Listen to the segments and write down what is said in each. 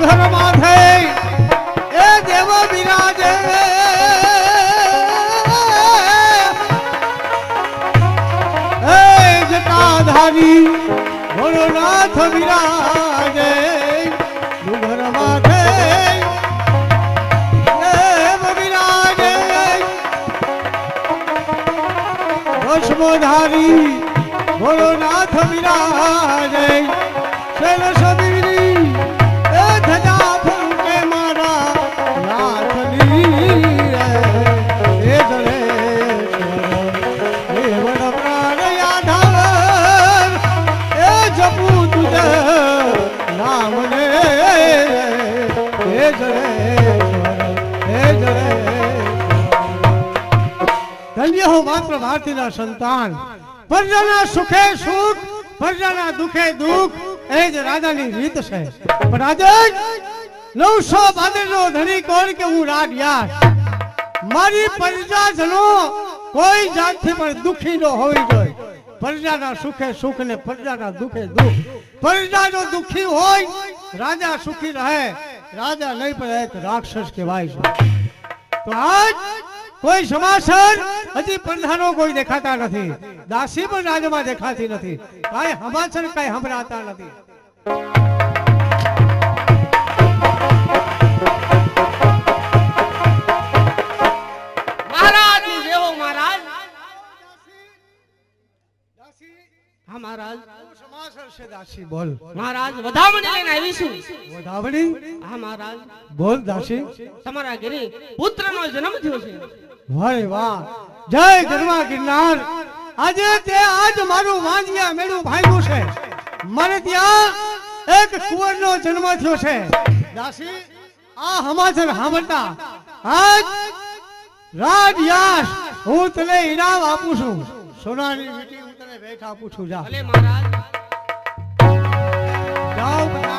ઘર માથે એ દેવ બિરાજે એ જટાધારી ભોળોનાથ બિરાજે ઘર માથે દેવ બિરાજે ભસ્મધારી ભોળોનાથ બિરાજે શૈલ સબીરી એ ધજા ફૂંકે મારા નાથની એ જરે એ વડ પ્રાણ યાદવ એ જપુ તુજે નામ ને એ જરે ધન્ય હો માત્ર ભારતીના સંતાન પ્રજાના સુખે સુખ પ્રજાના દુખે દુઃખ એ જ રાજાની રીત છે પણ આજે 900 બાદરનો ધણી કોણ કે હું રાજયાસ મારી પ્રજાજનો કોઈ જાતથી પણ દુખી ન હોવી જોઈએ પ્રજાના સુખે સુખ ને પ્રજાના દુખે દુઃખ પ્રજા જો દુખી હોય રાજા સુખી રહે રાજા નહીં પણ એક રાક્ષસ કહેવાય છે તો આજ કોઈ સમાચાર હજી પ્રધાનો કોઈ દેખાતા નથી દાસી પણ રાજમાં દેખાતી નથી કાંઈ સમાચાર કાંઈ સંભળાતા નથી મહારાજ દેવો મહારાજ હા મહારાજ સમાચાર છે દાસી બોલ મહારાજ વધામણી લઈને આવી છું વધામણી હા મહારાજ બોલ દાસી તમારા ઘરે પુત્રનો જન્મ થયો છે વાહ વાહ જય ગરવા ગિરનાર આજે તે આજ મારું વાંજિયા મેળું ભાગ્યું છે મને ત્યાં એક કુંવરનો જન્મ થયો છે દાસી આ સમાચાર સાંભળતા આજ રાજયાસ હું તને ઇનામ આપું છું સોનાની વીંટી હું તને ભેટ આપું છું જા ભલે મહારાજ જાઓ બધા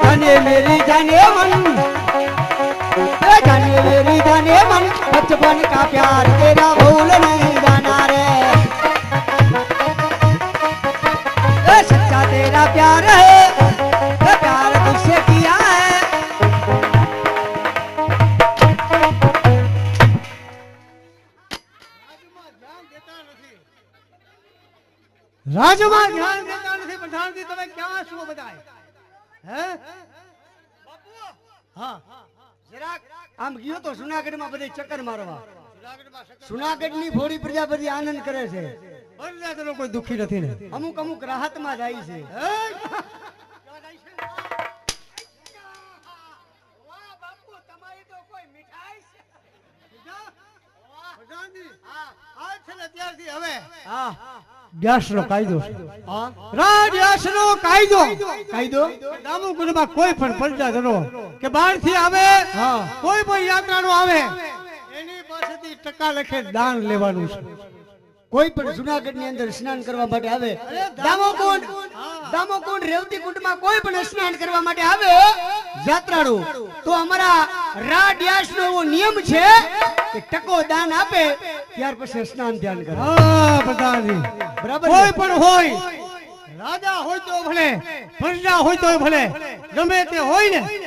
जाने मेरी जाने मन जाने मेरी जाने मन बचपन का प्यार तेरा भूल नहीं जाना रे सच्चा तेरा प्यार है प्यार तुझसे किया है રાજમાં ધ્યાન દેતા નથી પઠાણજી તમે ક્યાં છો બધાય હે બાપુ હા જરાક આમ ગયો તો જુનાગઢ માં બધે ચક્કર મારવા જુનાગઢ ની ભોળી પ્રજા બધી આનંદ કરે છે બધા કોઈ દુખી નથી ને અમુક અમુક રાહત માં જાય છે વ્યાસનો કાયદો રાજ્યાસનો કાયદો કાયદો દામોકુંડમાં કોઈ પણ પ્રજાજનો કે બહારથી આવે કોઈ પણ યાત્રાળુ આવે એની પાસેથી ટકા લખે દાન લેવાનું છે કોઈ પણ જુનાગઢ ની અંદર સ્નાન કરવા માટે આવે દામોકુંડ રેવતી કુંડ માં કોઈ પણ સ્નાન કરવા માટે આવે યાત્રાળુ તો અમારા રાજ્યાસ નો એવો નિયમ છે કે ટકો દાન આપે ત્યાર પછી સ્નાન ધ્યાન કરે હા પ્રધાનજી બરાબર કોઈ પણ હોય રાજા હોય તો ભલે પ્રજા હોય તો ભલે ગમે તે હોય ને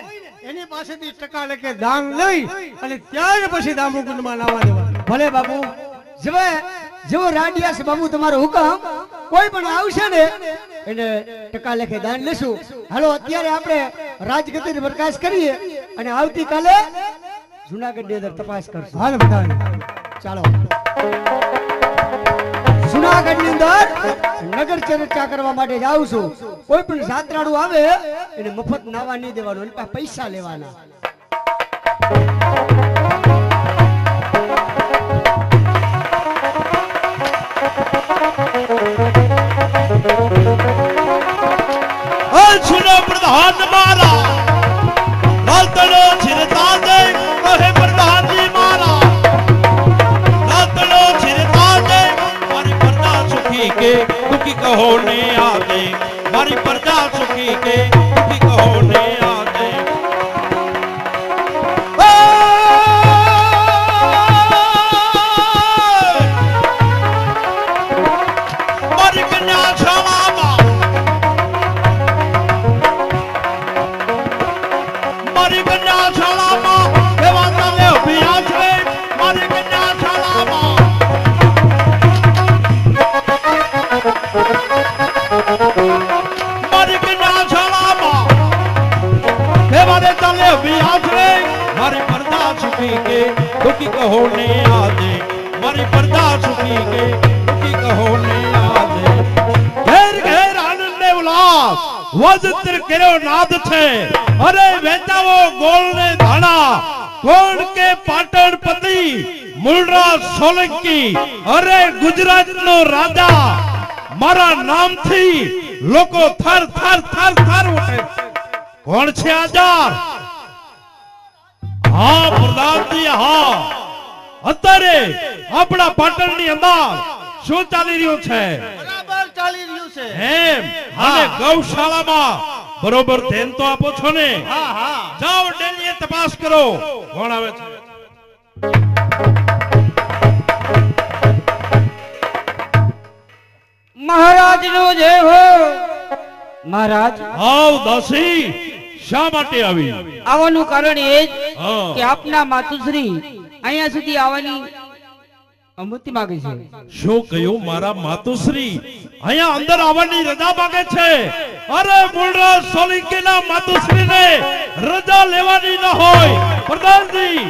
એની પાસેથી ટકા લખે દાન લઈ અને ત્યાર પછી દામોકુંડમાં નાવા દેવા ભલે બાપુ જેવો રાજ્યાસ બાબુ તમારો હુકમ કોઈ પણ આવશે ને એને ટકા લેખે દાન લેશું હાલો અત્યારે આપણે રાજગતિ પ્રકાશ કરીએ અને આવતીકાલે જુનાગઢ ની અંદર તપાસ કરશું હાલ પ્રધાન ચાલો જુનાગઢ ની અંદર નગર ચર્ચા કરવા માટે જાઉં છું કોઈ પણ યાત્રાળુ આવે એને મફત નાવા નહીં દેવાનું એની પાસે પૈસા લેવાના सुनो प्रधान मारा रातड़ो छिरता दे कहे प्रधान जी मारा रातड़ो छिरता दे मारी प्रजा सुखी के दुखी कहो ने आदे मारी प्रजा सुखी के दुखी कहो ने आदे सुखी के दुखी कहो ने आजे घेर घेर आनंद ने उल्लास वज्र केरो नाद छे अरे वेचावो गोल ने धाड़ा कोण के पाटण पति मूलराज सोलंकी अरे गुजरात नो राजा मारा नाम थी लोको थर थर थर थर उठे कोण छे आजार हाँ प्रधान जी हाँ અત્યારે આપણા પાટણની અંદર શું ચાલી રહ્યું છે બરાબર ચાલી રહ્યું છે એમ અને ગૌશાળામાં બરોબર ધ્યાન તો આપો છો ને હા હા જાઓ ડેલીએ તપાસ કરો કોણ આવે છે મહારાજ નો જય હો મહારાજ આવ દાસી શા માટે આવી આવવાનું કારણ એ જ હા કે આપના માતુશ્રી અહીંયા સુધી આવવાની અનુમતિ માંગે છે શું કહ્યું મારા માતુશ્રી અહીંયા અંદર આવવાની રજા માંગે છે અરે મૂળરાજ સોલંકીના માતુશ્રીને રજા લેવાની ન હોય પ્રધાનજી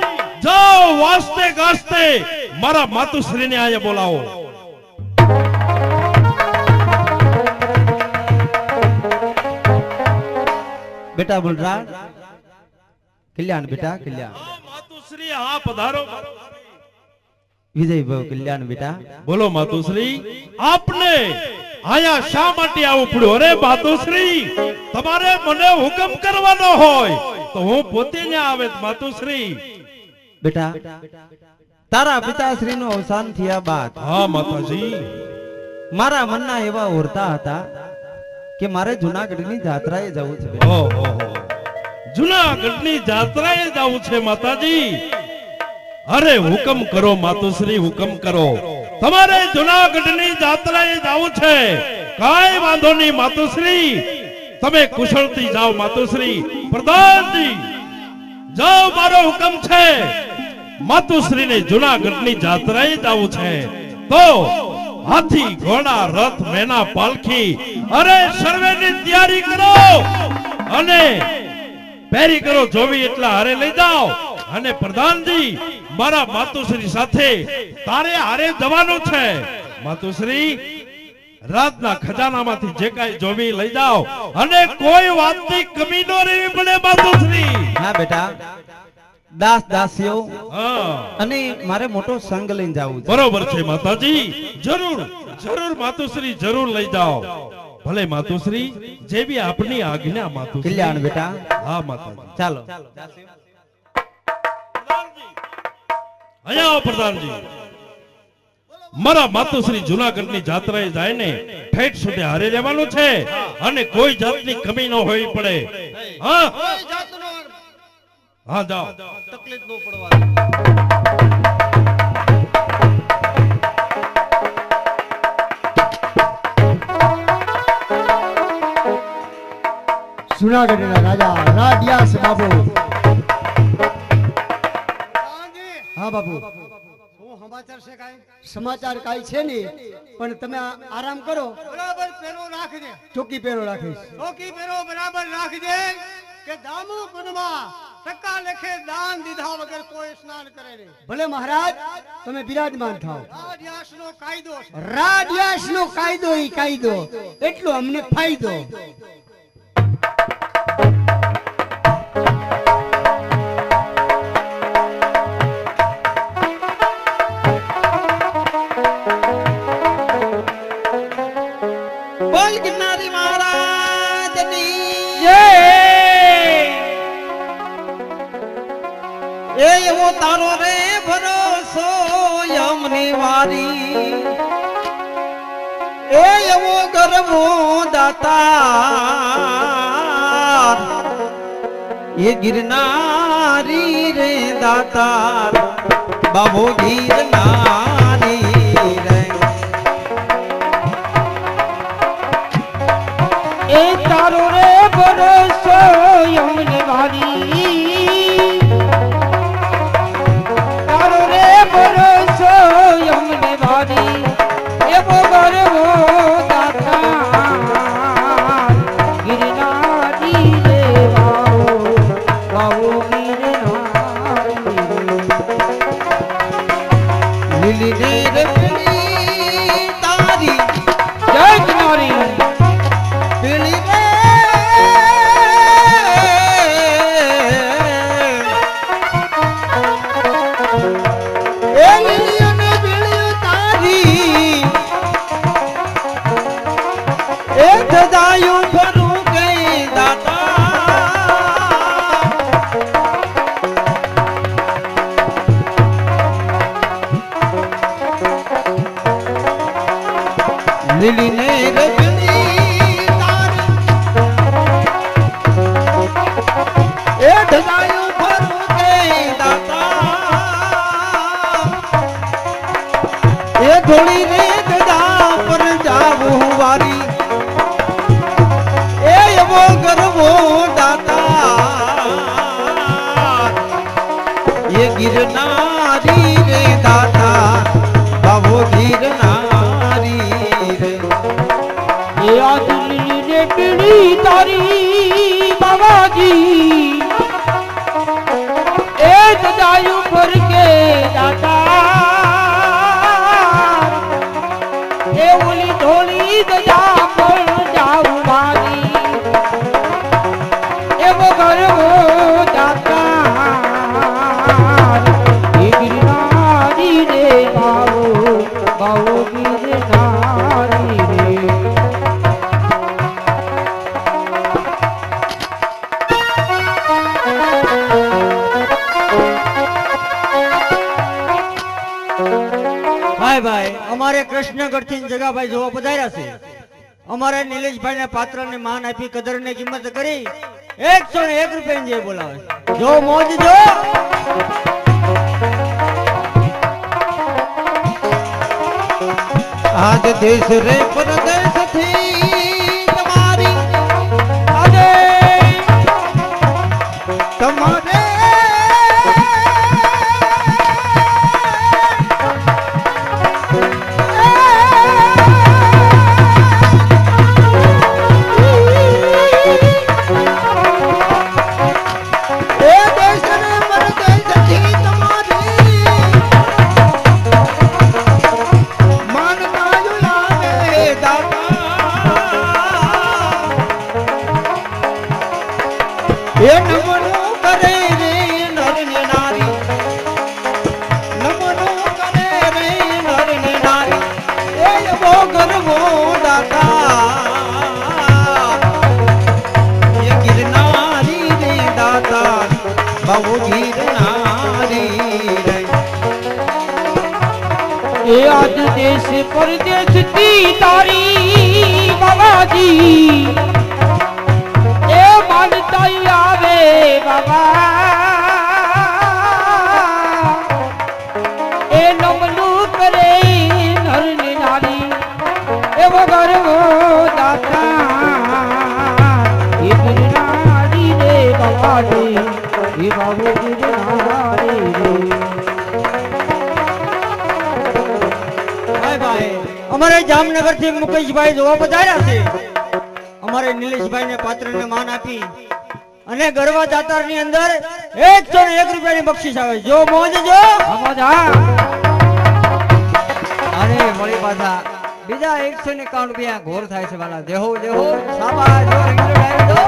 જાઓ વાસ્તે ગાસ્તે મારા માતુશ્રીને અહીંયા બોલાવો बेटा बुलराज कल्याण बेटा कल्याण માતુશ્રી હા પધારો विजय भाव कल्याण बेटा બોલો માતુશ્રી આપને આયા શા માટે આવવું પડ્યું અરે માતુશ્રી તમારે મને હુકમ કરવાનો હોય તો હું પોતે ન આવે માતુશ્રી बेटा तारा पिताश्री नो अवसान थिया बाद હા માતાજી मारा मनना एवा ओरता हता के मारे जूनागढ़ ની જાત્રાએ જવું છે બેટા ઓહો જૂનાગઢની જાત્રાએ જવું છે માતાજી અરે હુકમ કરો માતુશ્રી હુકમ કરો તમારે જૂનાગઢની જાત્રાએ જવું છે કાઈ વાંધો નહીં માતુશ્રી તમે કુશળથી જાઓ માતુશ્રી પ્રધાનજી જાઓ મારો હુકમ છે માતુશ્રીને જૂનાગઢની જાત્રાએ જવું છે તો હાથી ઘોડા રથ મેના પાલખી અરે સર્વેની તૈયારી કરો અને પેરી કરો જોવી એટલા હારે લઈ જાઓ અને પ્રધાનજી મારા માતુશ્રી સાથે તારે હારે જવાનું છે માતુશ્રી રાજના ખજાનામાંથી જે કાંઈ જોવી લઈ જાઓ અને કોઈ વાતની કમી ન રહેવી પડે માતુશ્રી હા બેટા દાસ દાસીઓ હા અને મારે મોટો સંગ લઈને જાવું છે બરોબર છે માતાજી જરૂર જરૂર માતુશ્રી જરૂર લઈ જાઓ ભલે માતુશ્રી જેવી આપની આજ્ઞા માતુશ્રી કલ્યાણ બેટા હા માતાજી ચાલો અહીંયા આવો પ્રધાનજી મારા માતુશ્રી જૂનાગઢની જાત્રાએ જાય ને ઠેઠ સુધી હારે રહેવાનું છે અને કોઈ જાતની કમી ન હોવી પડે હા કોઈ જાતનો હા જાઓ તકલીફ ન પડવાની જૂનાગઢના રાજા રાડિયાસ બાબુ હા બાબુ શું સમાચાર છે કાઈ સમાચાર કાઈ છે નહીં પણ તમે આરામ કરો બરાબર પેરો રાખજે ચોકી પેરો રાખીશ ચોકી પેરો બરાબર રાખજે કે દામુ કુંડમાં ટકા લેખે દાન દીધા વગર કોઈ સ્નાન કરે નહીં ભલે મહારાજ તમે બિરાજમાન થાઓ રાડ્યાસનો કાયદો છે રાડિયાસનો કાયદો ઈ કાયદો એટલો અમને ફાયદો બોલ ગિરનારી મહારાજની એ એવો તારો રે ભરોસો યમની વારી એ એવો ગરમો દાતાર એ ગિરનારી રે દાતાર બાબો ગિરનારી રે એ તારો રે ભરોસો યમને વારી તારો રે ભરોસો યમને વારી એવો ગરવો દાતા ગિરનારી રે વાવો વાવો ગિરનારી લીલી રે લીલી ને રજની તારી એ ઢગાયું ફરું કે દાતા એ ધોળી રે ગદા પર જાવું વારી એ એવો ગરવો દાતા એ ગિરનારી રે દાતા બાબો ગિરનારી રે એ આદલી રે પીડી તારી બાબાજી એ જદાયું પર કે દાતા એ ઓલી ઢોલી દજા પર જાવું મારી એવો ગરવો દાતા એ ગિરનારી રે બાવો બાવો ગિરનારી રે ભાઈ ભાઈ અમારે કૃષ્ણગઢ થી જગાભાઈ જોવા પધાર્યા છે. અમારે નિલેશભાઈ ને પાત્ર ને માન આપી કદર ને કિંમત કરી 101 રૂપિયા જે બોલાવે જો મોજ જો આજ દેશ રે પરદેશ થી તમારી આજે તમારે એ દેશ રે પરદેશ થી તમારી માનતા લાગે દાતા એ નમનું કરે રે નર ને નારી નમનું કરે રે નર ને નારી એ એવો ગરવો દાતા એ ગિરનારી રે દાતા બહુ ગિરનારી રે એ આજ દેશ પરદેશ થી તારી બાબાજી એ માનતા આવે બાબા એ નમલું કરે નર ને નારી એવો ગરવો દાતા એ ગિરનારી રે બાબાજી એ બાબુ ગિરનારી રે ભાઈ ભાઈ અમારે જામનગર થી મુકેશભાઈ જોવા પધાર્યા છે. અમારે નિલેશભાઈ ને પાત્ર ને માન આપી અને ગરવા દાતાર ની અંદર 101 રૂપિયાની બક્ષિસ આવે જો મોજ જો અરે મળી પાછા બીજા 151 રૂપિયા ઘોર થાય છે વાલા દેહો દેહો શાબાશ જો રેગ્યુલર ડાયરેક્ટ દો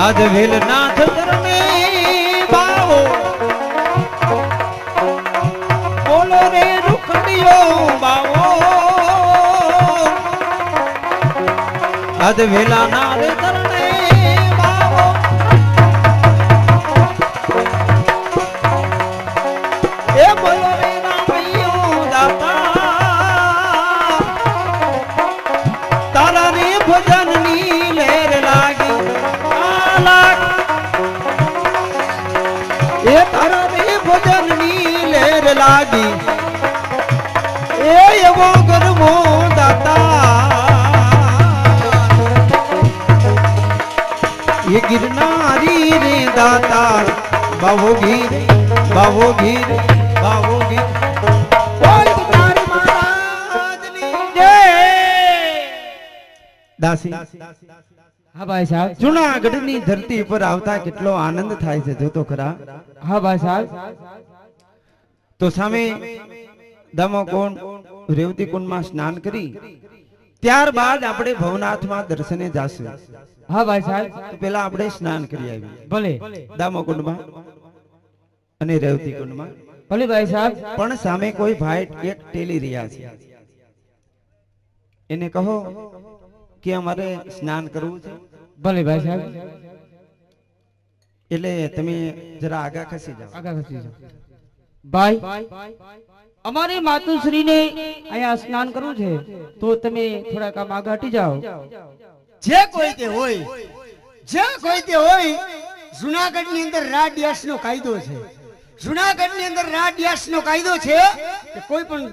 આજ વેલનાથ ધર્મે બાવો બોલો રે રૂખડિયો બાવો આજ વેલાનાથ ધર્મે બાવો એ બોલો રે રામૈયો દાતા તારા રે ભજન ની લહેર લાગી એ તારા રે ભજન ની લહેર લાગી એ એવો ગરવો દાતા એ ગિરનારી રે દાતા બાવો ગીર બાવો ગીર બાવો ગીર બોલ તારી મહારાજની જય દાસી હા ભાઈ સાહેબ જૂનાગઢની ધરતી પર આવતા કેટલો આનંદ થાય છે જોતો ખરા. હા ભાઈ સાહેબ તો સામે દમોકુંડ રેવતી કુંડમાં સ્નાન કરી ત્યારબાદ આપણે ભવનાથમાં દર્શને જાશું. હા ભાઈ સાહેબ તો પેલા આપણે સ્નાન કરી આવીએ ભલે દામોકુંડમાં અને રેવતી કુંડમાં. ભલે ભાઈ સાહેબ પણ સામે કોઈ ભાઈ એક ટેલી રહ્યા છે એને કહો કે અમારે સ્નાન કરવું છે. ભલે ભાઈ સાહેબ એટલે તમે જરા આગા ખસી જાઓ. આગળ ખસી જાઓ. ભાઈ અમારી માતુશ્રીને અહીંયા સ્નાન કરવું છે તો તમે થોડાક આમ આગળ હટી જાઓ. જે કોઈ તે હોય જુનાગઢની અંદર રાડિયાસનો કાયદો છે. જુનાગઢની અંદર રાડિયાસનો કાયદો છે કે કોઈ પણ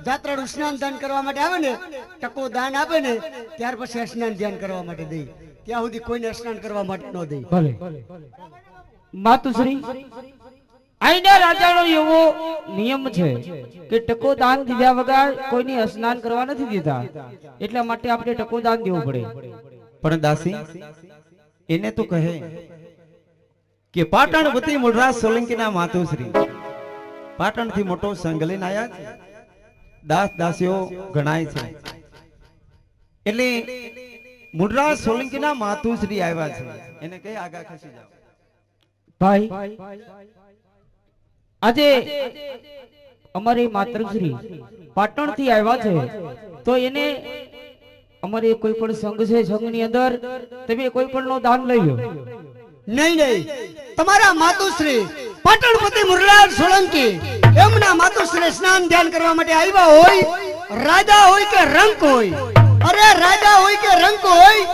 જાત્રાળુ સ્નાન દાન કરવા માટે આવે ને, ટકો દાન આપે ને, ત્યાર પછી સ્નાન ધ્યાન કરવા માટે દે. ત્યાં સુધી કોઈને સ્નાન કરવા માટે ન દે. ભલે માતુશ્રી અહીંના રાજાનો એવો નિયમ છે કે ટકો દાન દીધા વગર કોઈની સ્નાન કરવા નથી દેતા, એટલા માટે આપણે ટકો દાન દેવું પડે. પણ દાસી એને તો કહે કે પાટણવતી મૂળરાજ સોલંકીના માતુશ્રી પાટણથી મોટો સંઘ લઈને આયા છે. દાસ દાસીઓ ગણાય છે એટલે મૂળરાજ સોલંકીના માતુશ્રી આવ્યા છે. એને કહે આગા ખસી જાઓ. ભાઈ આજે અમારી માતૃશ્રી પાટણ થી આવ્યા છે તો એને અમારે કોઈ પણ સંઘ છે, સંઘની અંદર તમે કોઈ પણ નો દાન લઈ લો. નહીં, તમારા માતુશ્રી પાટણપતિ મુરલાલ સોલંકી એમના માતુશ્રી સ્નાન ધ્યાન કરવા માટે આવ્યા હોય, રાજા હોય કે રંક હોય, અરે રાજા હોય કે રંક હોય,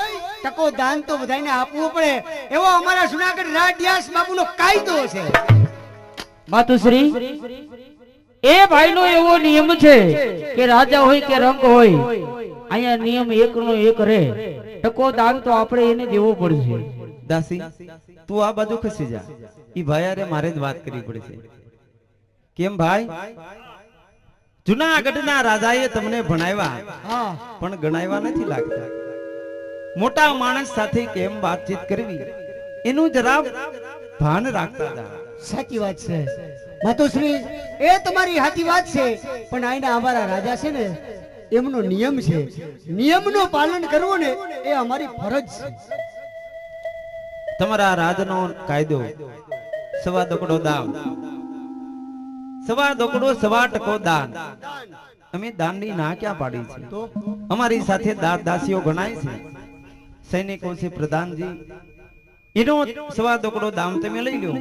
ટકો દાન તો બધાને આપવું પડે એવો અમારા જુનાગઢ રાડિયાસ બાબુનો કાયદો છે. માતુશ્રી એ ભાઈનો એવો નિયમ છે કે રાજા હોય કે રંક હોય, અહીંયા નિયમ એકનો એક રહે. ટકો દાન તો આપણે એને દેવો પડશે. દાસી તું આ બાજુ ખસી જા. ઈ ભાઈ અરે મારે જ વાત કરવી પડશે. કેમ ભાઈ? જુનાગઢના રાજાએ તમને ભણાવ્યા પણ ગણાવ્યા નથી લાગતા. મોટા માણસ સાથે કેમ વાતચીત કરવી એનું જરા ભાન રાખતા હતા. સાચી વાત છે માતુશ્રી, એ તમારી સાચી વાત છે. પણ આના અમારા રાજા છે ને એમનો નિયમ છે, નિયમનું પાલન કરવું ને એ અમારી ફરજ છે. તમારા રાજનો કાયદો સવા દોકડો દાન, સવા દોકડો સવા ટકો દાન. અમે દાનની ના ક્યાં પાડી છે? અમારી સાથે દાસ દાસીઓ ગણાય છે, સૈનિકો છે, પ્રધાનજી, એનો સવા દોકડો દાન તમે લઈ લો.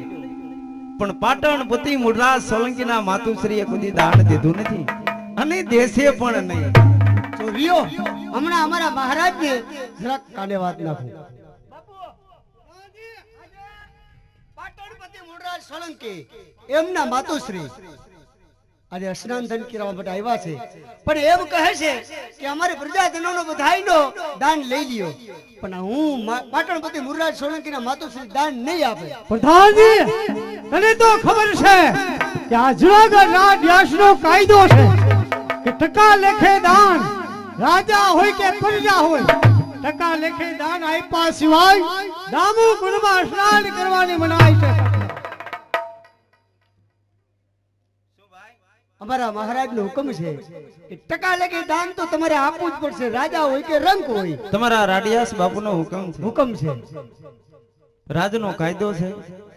પણ પાટણપતિ મૂળરાજ સોલંકીના માતુશ્રીએ કોઈ દાન દીધું નથી અને દેશે પણ નહીં. તો રિયો હમણાં અમારા મહારાજને જરાક કાને વાત નાખું. પાટણપતિ મૂળરાજ સોલંકી એમના માતુશ્રી આજે સ્નાન દાન કરવા માટે આવ્યા છે, પણ એમ કહે છે કે અમારે પ્રજાજનોનો બધાયનો દાન લઈ લ્યો. પણ હું પાટણપતિ મૂળરાજ સોલંકીના માતુશ્રી દાન નહીં આપે. પ્રધાનજી તને તો ખબર છે કે આ જુનાગઢ રાડિયાસનો કાયદો છે કે ટકા લેખે દાન, રાજા હોય કે પ્રજા હોય, ટકા લેખે દાન આપ્યા સિવાય દામુ કુંડમાં સ્નાન કરવાની મનાઈ છે. અમારા મહારાજનો હુકમ છે કે ટકા લેખે દાન તો તમારે આપવું જ પડશે, રાજા હોય કે રંક હોય. તમારા રાડિયાસ બાપુનો હુકમ છે. હુકમ છે, રાજનો કાયદો છે.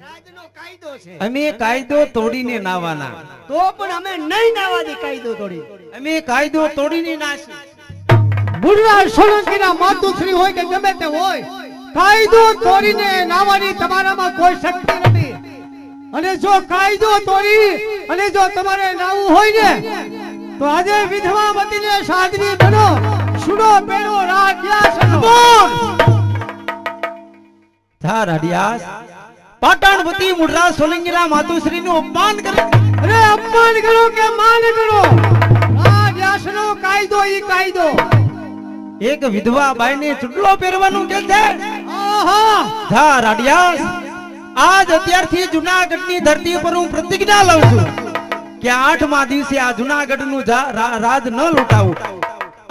રાજનો કાયદો છે. અમે કાયદો તોડીને નાવાના. તો પણ અમે નહીં નાવા દે કાયદો તોડી. અમે કાયદો તોડીને નાશું. મૂળરાજ સોલંકીના માતુશ્રી હોય કે ગમે તે હોય, કાયદો તોડીને નાવાની તમારામાં કોઈ શક્તિ નથી. અને જો કાયદો તોડી અને જો તમારે નાવું હોય ને તો આજે વિધવા મતીને સાધવી બનો, સુનો પેરો રાડિયાસનો. થા રાડિયાસ પાટણપતિ મૂળરાજ સોલંકીના માતુશ્રીનું અપમાન કરે. અરે અપમાન કરો કે માન કરો, રાડિયાસનો કાયદો ઈ કાયદો. એક વિધવા બાઈને ચૂડલો પહેરવાનું કે છે. આહા થા રાડિયાસ આજ અત્યારથી જુનાગઢની ધરતી પર હું પ્રતિજ્ઞા લઉં છું કે 8મા દિવસે આ જુનાગઢનું રાજ ન લૂંટાવું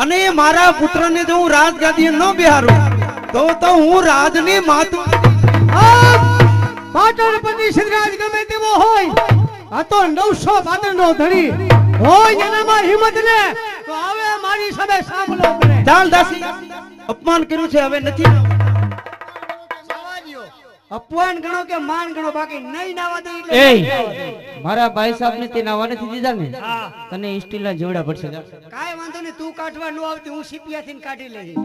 અને મારા પુત્રને જો હું રાજગાદીએ ન બેહારું તો હું રાજની માતુ. પાટણપતિ સિદ્ધરાજ ગમે તેવો હોય, આ તો 900 બાદરનો ધણી હોય, એનામાં હિંમત ને તો આવે મારી સામે સામનો કરે. ચાલ દાસી અપમાન કર્યું છે, હવે નથી. અપમાન ગણો કે માન ગણો, બાકી નહીં નાવા દે. એ મારા ભાઈ સાહેબ ને તે નાવા નથી દીધા ને, તને સ્ટીલના જેવડા પડશે. કાઈ વાંધો નહીં, તું કાઢવા ન આવતી હું સીપિયાથી કાઢી લઈશ.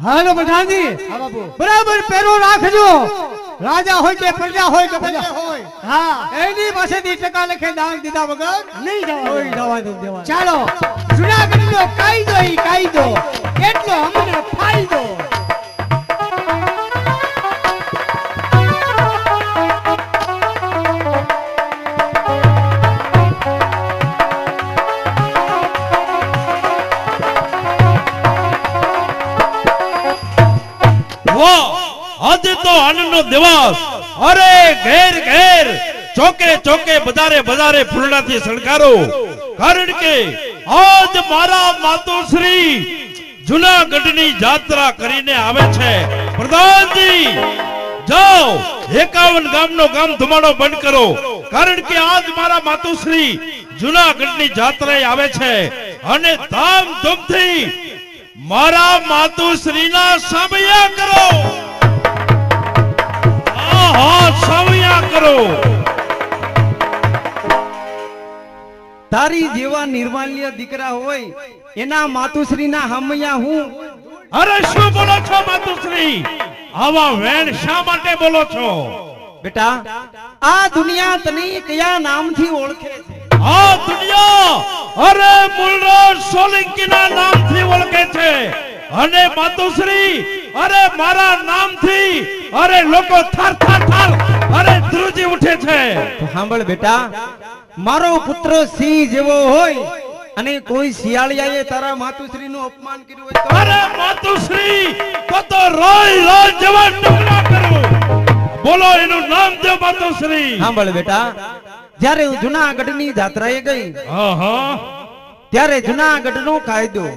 હાલો પ્રધાનજી હા બાપુ, બરાબર પેરો રાખજો. રાજા હોય કે પ્રજા હોય કે પ્રજા હોય, હા, એની પાસેથી ટકા લખે દાન દીધા વગર નહીં જવા દેવા. ચાલો જુનાગઢનો કાયદો ઈ કાયદો, કેટલો અમને ફાયદો. આજે તો આનંદનો દિવસ. અરે ઘેર ઘેર ચોકે ચોકે બજારે બજારે ફૂલડાથી શણગારો, કારણ કે આજ મારા માતુશ્રી જુનાગઢની જાત્રા કરીને આવે છે. પ્રધાનજી જાઓ 51 ગામનો ગામ ધુમાડો બંધ કરો, કારણ કે આજ મારા માતુશ્રી જુનાગઢની જાત્રાએ આવે છે અને ધામધૂમથી મારા માતુશ્રીના સામૈયા કરો. સામૈયા કરો. તારી જેવા નિર્માલ્ય દીકરા હોય એના માતુશ્રીના હામૈયા હું. અરે શું બોલો છો માતુશ્રી? આવા વેણ શા માટે બોલો છો? બેટા આ દુનિયા તને કયા નામથી ઓળખે છે? આ દુનિયા અરે મૂળરાજ સોલંકીના નામથી ઓળખે છે અને માતુશ્રી અરે મારા નામથી અરે લોકો થર થર થર અરે ધ્રુજી ઉઠે છે. તો સાંભળ બેટા, મારો પુત્ર સિંહ જેવો હોય અને કોઈ શિયાળિયાએ તારા માતુશ્રીનું અપમાન કર્યું હોય તો અરે માતુશ્રી તો રોય રોય જેવા ટુકડા કરો. બોલો એનું નામ દે માતુશ્રી. સાંભળ બેટા, જ્યારે હું જુનાગઢની જાત્રાએ ગઈ આહા ત્યારે જુનાગઢનો કાયદો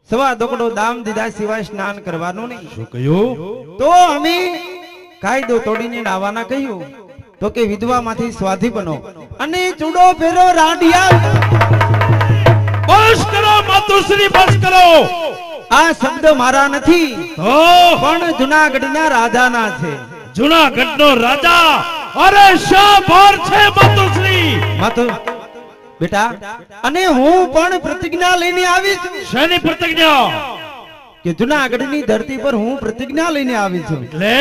સવા દોકડો દામ દીધા સિવાય સ્નાન કરવાનું નહીં. શું કહ્યું? તો અમે કાયદો તોડીને આવવાના કહ્યું તો કે વિધવામાંથી સ્વાધી બનો અને ચૂડો ફેરો રાઢિયા. બસ કરો માતુશ્રી, બસ કરો. આ શબ્દ મારા નથી તો પણ જુનાગઢના રાજાના છે. જુનાગઢનો રાજા અરે શા ભાર છે માતુશ્રી? માતો બેટા, અને હું પણ પ્રતિજ્ઞા લઈને આવી છું. શેની પ્રતિજ્ઞા? કે જુનાગઢની ધરતી પર હું પ્રતિજ્ઞા લઈને આવી છું એટલે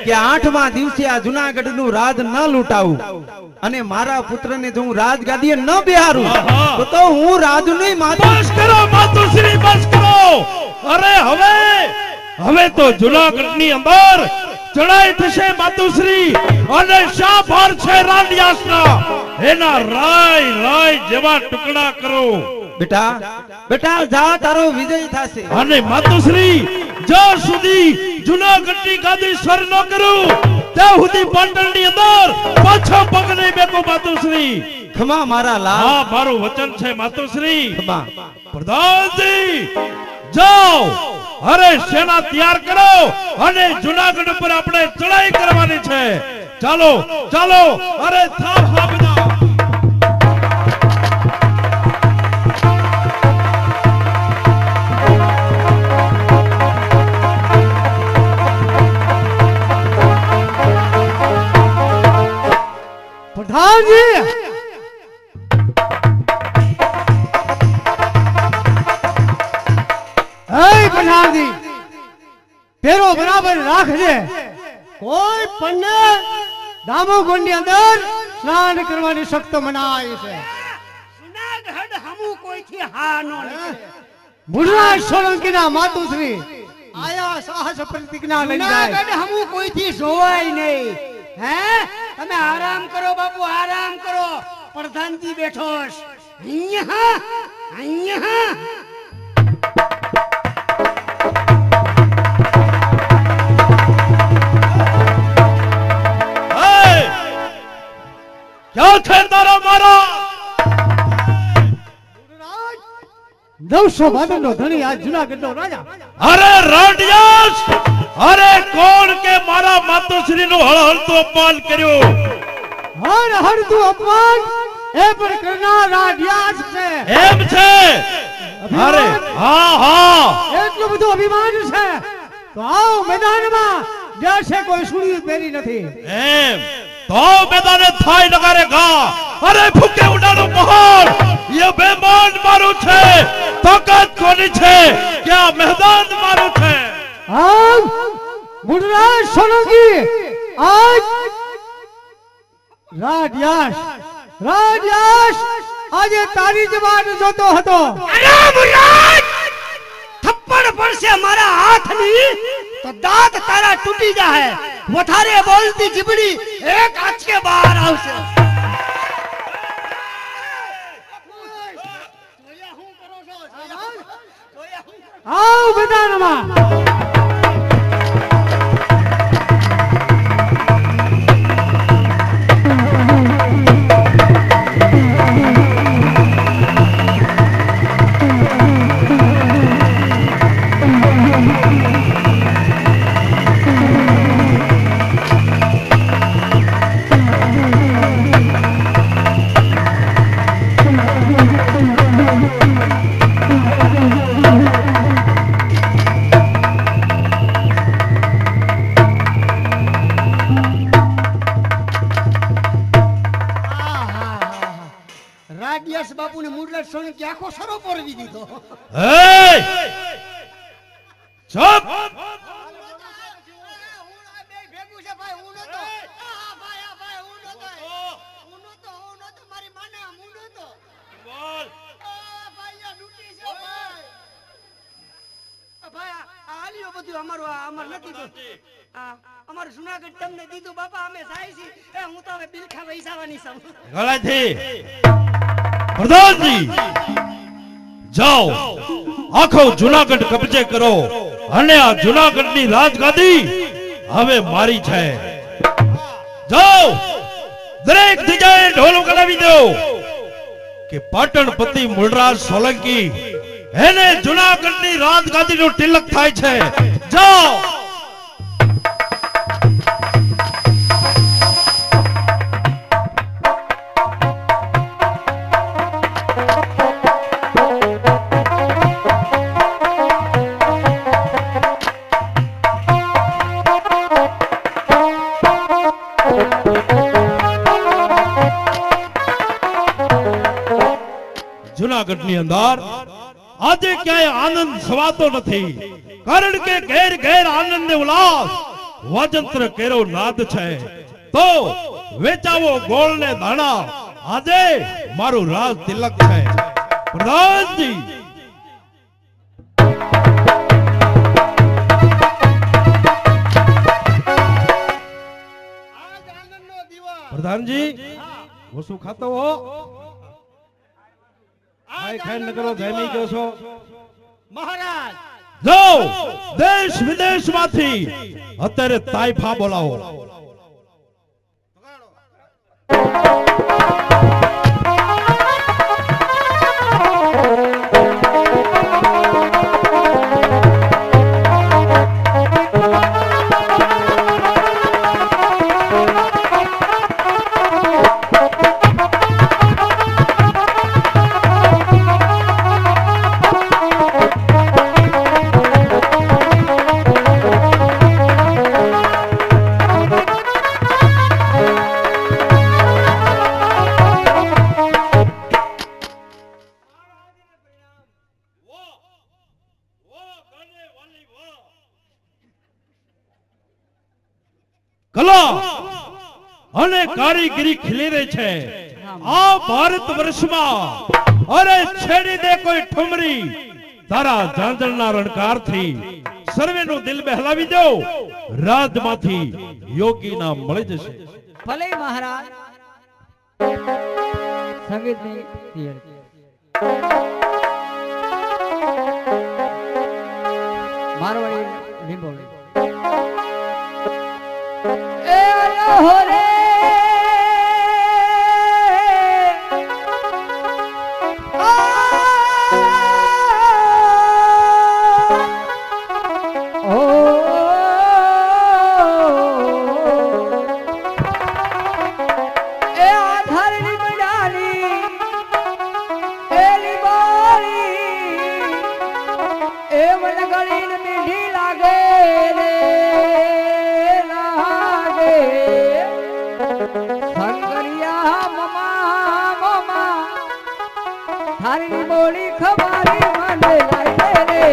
કે 8મા દિવસે આ જુનાગઢનું રાજ ન લૂંટાવું અને મારા પુત્રને જો હું રાજગાદીએ ન બેહારું તો હું રાજની માતા. બસ કરો માતુશ્રી, બસ કરો. અરે હવે તો જુનાગઢની અંદર ચડાઈ થશે માતુશ્રી અને શા ભાર છે રાંડિયાસના એના રાય રાય જેવા ટુકડા કરો. બેટા બેટા જા, તારો વિજય થશે. અને માતુશ્રી જ્યાં સુધી જુનાગઢની ગાદી સર ન કરું ત્યાં સુધી પાટણની અંદર પાછો પગ નહીં બેકો માતુશ્રી. ખમા મારા લાલ. હા, મારું વચન છે માતુશ્રી. ખમા. પ્રધાનજી જાઓ, અરે સેના તૈયાર કરો અને જુનાગઢ પર આપણે ચડાઈ કરવાની છે. ચાલો ચાલો, અરે થાવ હા બધા. પ્રધાનજી પ્રધાનજી ફેરો બરાબર રાખજે. કોઈ પણ દામોગઢની અંદર સ્નાન કરવાની સખ્ત મનાઈ છે. જુનાગઢ હમુ કોઈથી હા નો નીકળે. મૂળરાજ સોલંકીના માતુશ્રી આયા સાહસ પ્રતિજ્ઞા લઈને જાય. જુનાગઢ હમુ કોઈથી જોવાય નહીં. હે તમે આરામ કરો બાપુ, આરામ કરો. પ્રધાનજી બેઠો છે અહીંયા અહીંયા. ક્યાં છે તારા મારા? 900 ભાદરનો ધણી આ જુનાગઢનો રાજા. અરે રાંડિયાસ, અરે કોણ કે મારા માતુશ્રીનું હળહળતું અપમાન કર્યું? હર હરતું અપમાન એ પણ કરનાર રાઢિયાસ છે. એમ છે? અરે હા હા, એટલું બધું અભિમાન છે તો આવ મેદાનમાં જશે કોઈ સુડી પહેરી નથી. એમ તો મેદાને થાય નગારે ઘા. અરે ફૂકે ઉડાડો પહાડ. ये बेमान मारू છે, તાકાત કોની છે કે આ મેદાન મારું છે? આવ મુંડરાજ સોલંકી આજ રાજયાશ આજે તારી જ વાટ જોતો હતો. અરે મુરાદ થપ્પડ પડશે મારા હાથની તો દાંત તારા તૂટી જાહે. વધારે બોલતી જીબડી એક આંચકે બહાર આવશે. આવ મેદાનમાં. રાજ્યાસ બાપુને મુરલાદ સોલંકી આખો સરો પોરવી દીધો. એ ચૂપ અમારું જુનાગઢ તમને દીધું બાપા, અમે જાય છી. હું તો હવે બિલખા વૈસાવાની છું. ગળાથી પ્રધાનજી જાઓ, આખો જુનાગઢ કબજે કરો અને આ જુનાગઢની રાજગાદી હવે મારી છે. જાઓ, દરેક જગ્યાએ ઢોલ વગાડી દો કે પાટણપતિ મૂળરાજ સોલંકી એને જુનાગઢની રાજગાદીનો તિલક થાય છે. જાઓ. જુનાગઢની અંદર આજે ક્યાંય આનંદ સવાતો નથી, કારણ કે ઘેર ઘેર આનંદ ને ઉલ્લાસ વાજંત્ર કેરો નાદ છે. તો વેચાવો ગોળ ને દાણા, આજે મારું રાજ તિલક છે. પ્રધાનજી પ્રધાનજી વસુ ખાતો હો, ખાઈ ખાઈ ન કરો, જમી ગયો છો મહારાજ. જાઓ, દેશ વિદેશ માંથી અત્યારે તાઇફા બોલાવો. કલા અને કારીગરી ખીલી રહી છે આ ભારત વર્ષમાં. અરે છેડી દે કોઈ ઠુમરી તારા ઝાંઝરના રણકારથી, સર્વેનું દિલ બહેલાવી દો, રાજમાંથી યોગી નામ મળી જશે. ભલે મહારાજ. સંગીતની તૈયારી. મારવાડી લીંબોળી. એ અલ્લાહ રે થારી બોલી ખવારી મને લાગે રે.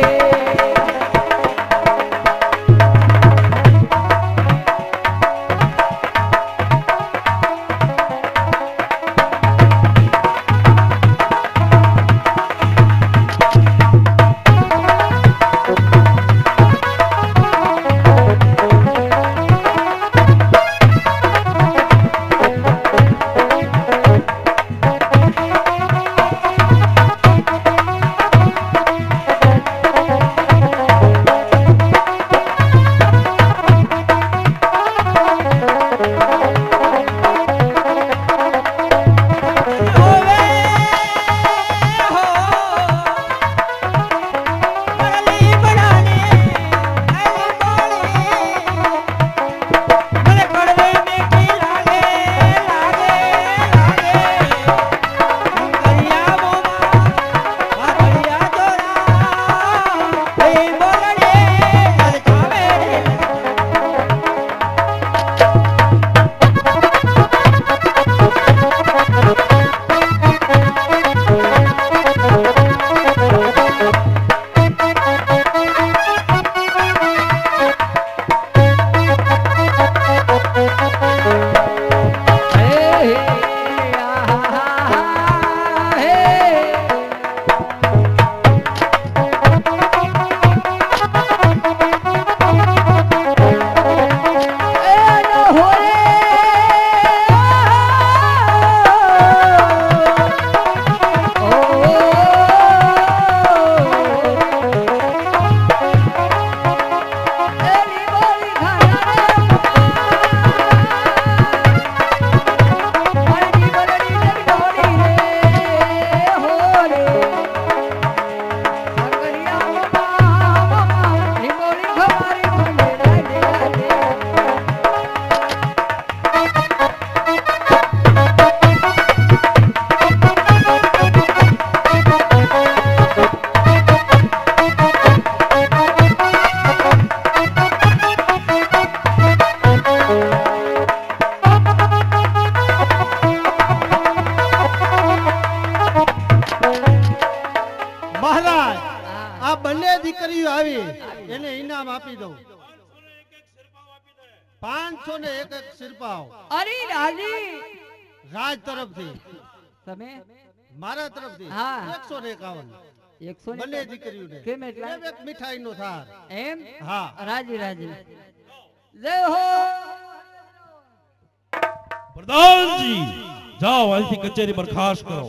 દીકરીઓ આવી એને ઇનામ આપી દઉં 501 સિરપાવ અરે રાજી રાજ તરફથી તમે મારા તરફથી હા. 151 100 બંને દીકરીઓને કેમ એટલા એક મીઠાઈનો થાર એમ હા રાજી રાજી જય હો પ્રધાનજી જાઓ અહીંથી કચેરી બરખાસ્ત કરો